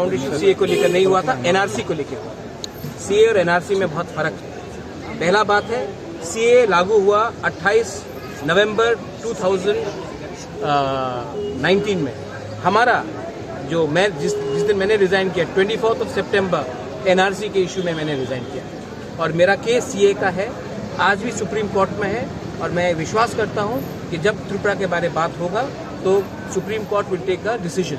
Foundation CA को लेकर नहीं हुआ था, एनआरसी को लेकर हुआ। सीए और एनआरसी में बहुत फर्क है। पहला बात है, सीए लागू हुआ 28 नवंबर 2019 में। हमारा जो मैं जिस दिन मैंने रिजाइन किया 24 सितंबर एनआरसी के इशू में मैंने रिजाइन किया, और मेरा केस सीए का है, आज भी सुप्रीम कोर्ट में है। और मैं विश्वास करता हूं कि जब त्रिपुरा के बारे में बात होगा तो supreme court will take a decision.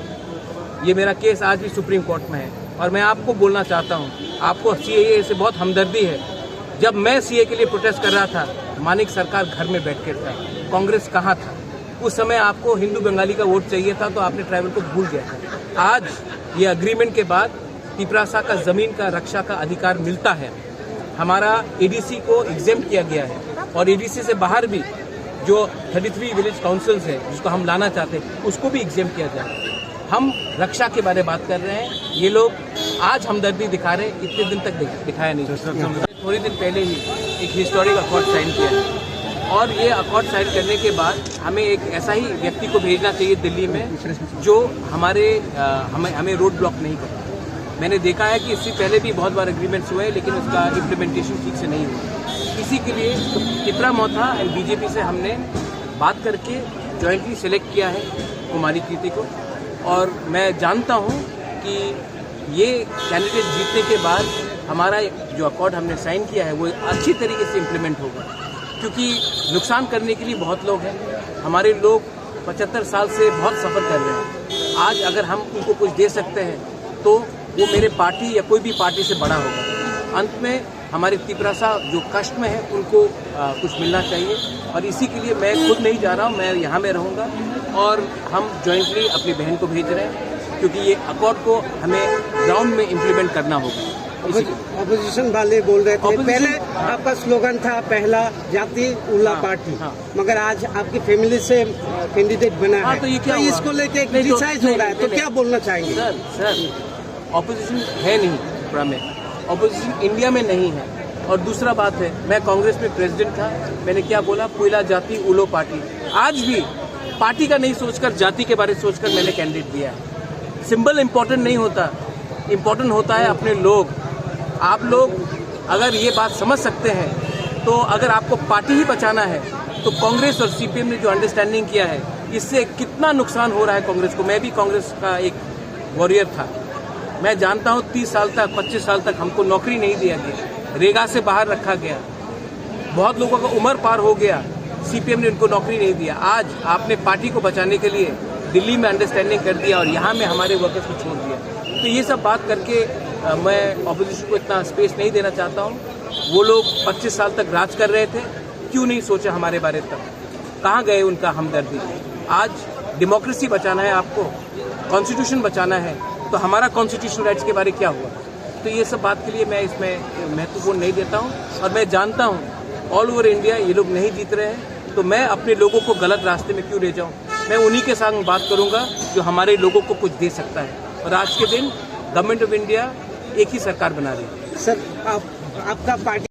ये मेरा केस आज भी सुप्रीम कोर्ट में है। और मैं आपको बोलना चाहता हूं, आपको सीए से बहुत हमदर्दी है। जब मैं सीए के लिए प्रोटेस्ट कर रहा था, मानिक सरकार घर में बैठ कर था, कांग्रेस कहाँ था? उस समय आपको हिंदू बंगाली का वोट चाहिए था, तो आपने ट्राइबल को भूल गया था। आज ये अग्रीमेंट के बाद तिपरासा का जमीन का रक्षा का अधिकार मिलता है। हमारा एडीसी को एग्जेम्प्ट किया गया है, और एडीसी से बाहर भी जो 33 विलेज काउंसिल्स है जिसको हम लाना चाहते हैं, उसको भी एग्जेम्प्ट किया जाए। हम रक्षा के बारे में बात कर रहे हैं, ये लोग आज हमदर्दी दिखा रहे हैं, इतने दिन तक दिखाया नहीं। थोड़ी दिन पहले ही एक हिस्टोरिक अकॉर्ड साइन किया है, और ये अकॉर्ड साइन करने के बाद हमें एक ऐसा ही व्यक्ति को भेजना चाहिए दिल्ली में जो हमें रोड ब्लॉक नहीं करे। मैंने देखा है कि इससे पहले भी बहुत बार एग्रीमेंट्स हुए, लेकिन उसका इम्प्लीमेंटेशन ठीक से नहीं हुआ। इसी के लिए तिपरा मोथा एंड बीजेपी से हमने बात करके जॉइंटली सेलेक्ट किया है कुमारी कीर्ति को, और मैं जानता हूं कि ये कैंडिडेट जीतने के बाद हमारा जो अकॉर्ड हमने साइन किया है वो अच्छी तरीके से इम्प्लीमेंट होगा। क्योंकि नुकसान करने के लिए बहुत लोग हैं, हमारे लोग 75 साल से बहुत सफ़र कर रहे हैं। आज अगर हम उनको कुछ दे सकते हैं तो वो मेरे पार्टी या कोई भी पार्टी से बड़ा होगा। अंत में हमारे तिपरासा जो कष्ट में है उनको कुछ मिलना चाहिए, और इसी के लिए मैं खुद नहीं जा रहा हूँ, मैं यहाँ में रहूँगा। और हम जॉइंटली अपनी बहन को भेज रहे हैं, क्योंकि ये अकॉर्ड को हमें ग्राउंड में इम्प्लीमेंट करना होगा। अपोजिशन वाले बोल रहे थे, पहले आपका स्लोगन था पहला जाति उल्ला पार्टी, मगर आज आपकी फैमिली से कैंडिडेट बना है, तो ये क्या तो इसको लेके क्रिटिसाइज हो रहा है, तो क्या बोलना चाहेंगे? सर ऑपोजिशन है नहीं त्रिपुरा में, ऑपोजिशन इंडिया में नहीं है। और दूसरा बात है, मैं कांग्रेस में प्रेसिडेंट था, मैंने क्या बोला, पुइला जाति उलो पार्टी। आज भी पार्टी का नहीं सोचकर, जाति के बारे में सोचकर मैंने कैंडिडेट दिया है। सिंबल इम्पोर्टेंट नहीं होता, इम्पोर्टेंट होता है अपने लोग। आप लोग अगर ये बात समझ सकते हैं, तो अगर आपको पार्टी ही बचाना है तो कांग्रेस और सीपीएम ने जो अंडरस्टैंडिंग किया है, इससे कितना नुकसान हो रहा है कांग्रेस को। मैं भी कांग्रेस का एक वॉरियर था, मैं जानता हूँ 30 साल तक 25 साल तक हमको नौकरी नहीं दिया गया, रेगा से बाहर रखा गया, बहुत लोगों का उम्र पार हो गया, सीपीएम ने उनको नौकरी नहीं दिया। आज आपने पार्टी को बचाने के लिए दिल्ली में अंडरस्टैंडिंग कर दिया और यहाँ में हमारे वर्कर्स को छोड़ दिया। तो ये सब बात करके मैं ऑपोजिशन को इतना स्पेस नहीं देना चाहता हूँ। वो लोग 25 साल तक राज कर रहे थे, क्यों नहीं सोचा हमारे बारे तक? कहाँ गए उनका हमदर्दी? आज डेमोक्रेसी बचाना है आपको, कॉन्स्टिट्यूशन बचाना है, तो हमारा कॉन्स्टिट्यूशनल राइट्स के बारे क्या हुआ? तो ये सब बात के लिए मैं इसमें महत्वपूर्ण नहीं देता हूँ। और मैं जानता हूँ ऑल ओवर इंडिया ये लोग नहीं जीत रहे हैं, तो मैं अपने लोगों को गलत रास्ते में क्यों ले जाऊँ? मैं उन्हीं के साथ बात करूँगा जो हमारे लोगों को कुछ दे सकता है। और आज के दिन गवर्नमेंट ऑफ इंडिया एक ही सरकार बना रही है। सर, आपका पार्टी